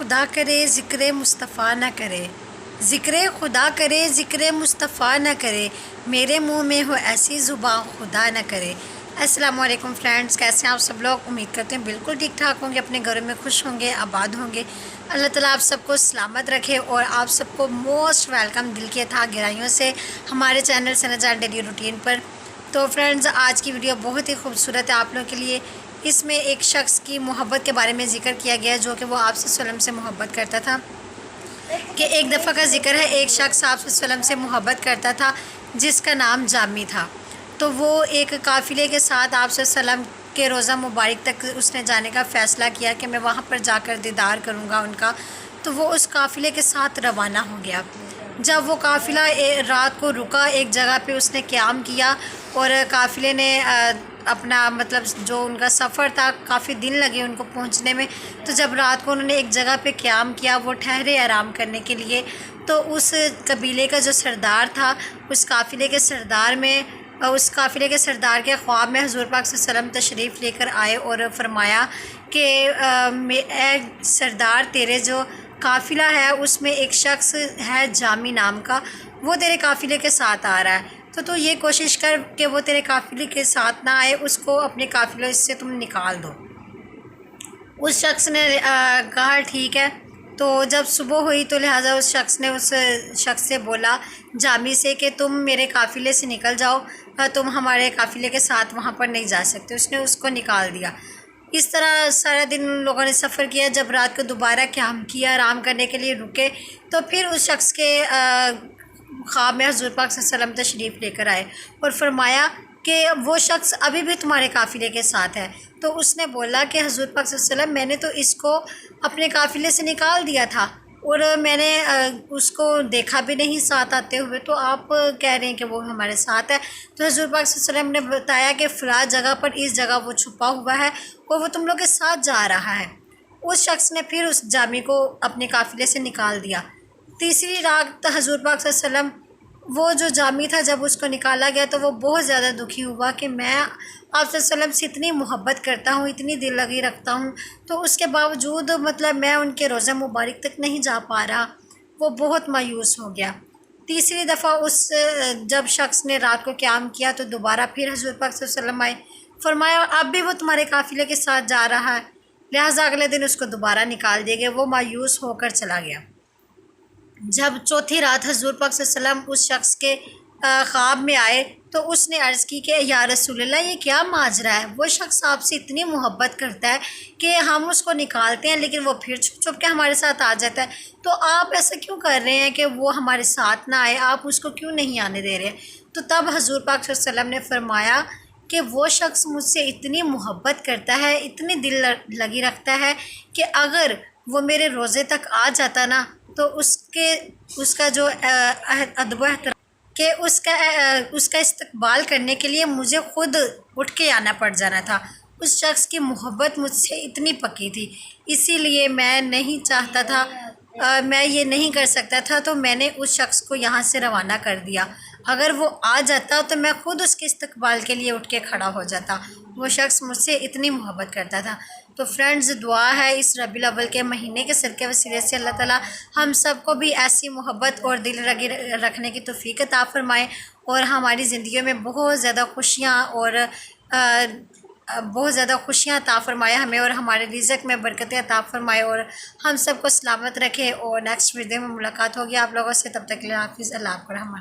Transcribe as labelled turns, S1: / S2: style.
S1: خدا کرے ذکر مصطفیٰ نہ کرے، ذکر خدا کرے ذکر مصطفیٰ نہ کرے، میرے منہ میں ہو ایسی زبان خدا نہ کرے۔ السلام علیکم فرینڈز، کیسے ہیں آپ سب لوگ؟ امید کرتے ہیں بالکل ٹھیک ٹھاک ہوں گے، اپنے گھروں میں خوش ہوں گے، آباد ہوں گے۔ اللہ تعالیٰ آپ سب کو سلامت رکھے اور آپ سب کو موسٹ ویلکم دل کی اتھاہ گہرائیوں سے ہمارے چینل سنا جان ڈیلی روٹین پر۔ تو فرینڈز، آج کی ویڈیو بہت ہی خوبصورت ہے آپ لوگوں کے لیے۔ اس میں ایک شخص کی محبت کے بارے میں ذکر کیا گیا ہے جو کہ وہ آپ صلی اللہ علیہ وسلم سے محبت کرتا تھا، کہ ایک دفعہ کا ذکر ہے ایک شخص آپ صلی اللہ علیہ وسلم سے محبت کرتا تھا جس کا نام جامی تھا۔ تو وہ ایک قافلے کے ساتھ آپ صلی اللہ علیہ وسلم کے روضہ مبارک تک اس نے جانے کا فیصلہ کیا کہ میں وہاں پر جا کر دیدار کروں گا ان کا۔ تو وہ اس قافلے کے ساتھ روانہ ہو گیا۔ جب وہ قافلہ رات کو رکا، ایک جگہ پہ اس نے قیام کیا اور قافلے نے اپنا جو ان کا سفر تھا، کافی دن لگے ان کو پہنچنے میں۔ تو جب رات کو انہوں نے ایک جگہ پہ قیام کیا، وہ ٹھہرے آرام کرنے کے لیے، تو اس قبیلے کا جو سردار تھا، اس قافلے کے سردار کے خواب میں حضور پاک صلی اللہ علیہ وسلم تشریف لے کر آئے اور فرمایا کہ اے سردار، تیرے جو قافلہ ہے اس میں ایک شخص ہے جامی نام کا، وہ تیرے قافلے کے ساتھ آ رہا ہے، تو یہ کوشش کر کہ وہ تیرے قافلے کے ساتھ نہ آئے، اس کو اپنے قافلے سے تم نکال دو۔ اس شخص نے کہا ٹھیک ہے۔ تو جب صبح ہوئی تو لہٰذا اس شخص نے اس شخص سے بولا جامی سے کہ تم میرے قافلے سے نکل جاؤ، تم ہمارے قافلے کے ساتھ وہاں پر نہیں جا سکتے۔ اس نے اس کو نکال دیا۔ اس طرح سارا دن ان لوگوں نے سفر کیا۔ جب رات کو دوبارہ قیام کیا، آرام کرنے کے لیے رکے، تو پھر اس شخص کے خواب میں حضور پاک صلی اللہ علیہ وسلم تشریف لے کر آئے اور فرمایا کہ وہ شخص ابھی بھی تمہارے قافلے کے ساتھ ہے۔ تو اس نے بولا کہ حضور پاک صلی اللہ علیہ وسلم، میں نے تو اس کو اپنے قافلے سے نکال دیا تھا اور میں نے اس کو دیکھا بھی نہیں ساتھ آتے ہوئے، تو آپ کہہ رہے ہیں کہ وہ ہمارے ساتھ ہے۔ تو حضور پاک صلی اللہ علیہ وسلم نے بتایا کہ فلاں جگہ پر اس جگہ وہ چھپا ہوا ہے اور وہ تم لوگ کے ساتھ جا رہا ہے۔ اس شخص نے پھر اس جامی کو اپنے قافلے سے نکال دیا۔ تیسری رات حضور پاک صلی اللہ علیہ وسلم، وہ جو جامی تھا، جب اس کو نکالا گیا تو وہ بہت زیادہ دکھی ہوا کہ میں آپ صلی اللہ علیہ وسلم سے اتنی محبت کرتا ہوں، اتنی دل لگی رکھتا ہوں، تو اس کے باوجود میں ان کے روضہ مبارک تک نہیں جا پا رہا۔ وہ بہت مایوس ہو گیا۔ تیسری دفعہ جب شخص نے رات کو قیام کیا تو دوبارہ پھر حضور پاک صلی اللہ علیہ وسلم آئے، فرمایا اب بھی وہ تمہارے قافلے کے ساتھ جا رہا ہے، لہٰذا اگلے دن اس کو دوبارہ نکال دیا گیا۔ وہ مایوس ہو کر چلا گیا۔ جب چوتھی رات حضور پاک صلی اللہ علیہ وسلم اس شخص کے خواب میں آئے تو اس نے عرض کی کہ یا رسول اللہ، یہ کیا ماجرا ہے؟ وہ شخص آپ سے اتنی محبت کرتا ہے کہ ہم اس کو نکالتے ہیں لیکن وہ پھر چھپ چھپ کے ہمارے ساتھ آ جاتا ہے، تو آپ ایسا کیوں کر رہے ہیں کہ وہ ہمارے ساتھ نہ آئے؟ آپ اس کو کیوں نہیں آنے دے رہے؟ تو تب حضور پاک صلی اللہ علیہ وسلم نے فرمایا کہ وہ شخص مجھ سے اتنی محبت کرتا ہے، اتنی دل لگی رکھتا ہے کہ اگر وہ میرے روضے تک آ جاتا نا، تو اس کا جو ادب و احترام کہ اس کا استقبال کرنے کے لیے مجھے خود اٹھ کے آنا پڑ جانا تھا۔ اس شخص کی محبت مجھ سے اتنی پکی تھی، اسی لیے میں نہیں چاہتا تھا، میں یہ نہیں کر سکتا تھا، تو میں نے اس شخص کو یہاں سے روانہ کر دیا۔ اگر وہ آ جاتا تو میں خود اس کے استقبال کے لیے اٹھ کے کھڑا ہو جاتا۔ وہ شخص مجھ سے اتنی محبت کرتا تھا۔ تو فرینڈز، دعا ہے اس ربیع الاول کے مہینے کے صدقے وسیلے سے اللہ تعالیٰ ہم سب کو بھی ایسی محبت اور دل لگی رکھنے کی توفیق عطا فرمائے اور ہماری زندگیوں میں بہت زیادہ خوشیاں عطا فرمائے ہمیں، اور ہمارے رزق میں برکتیں عطا فرمائے اور ہم سب کو سلامت رکھے۔ اور نیکسٹ ویڈیو میں ملاقات ہوگی آپ لوگوں سے، تب تک کے لیے حافظ۔ اللہ آپ کو رحم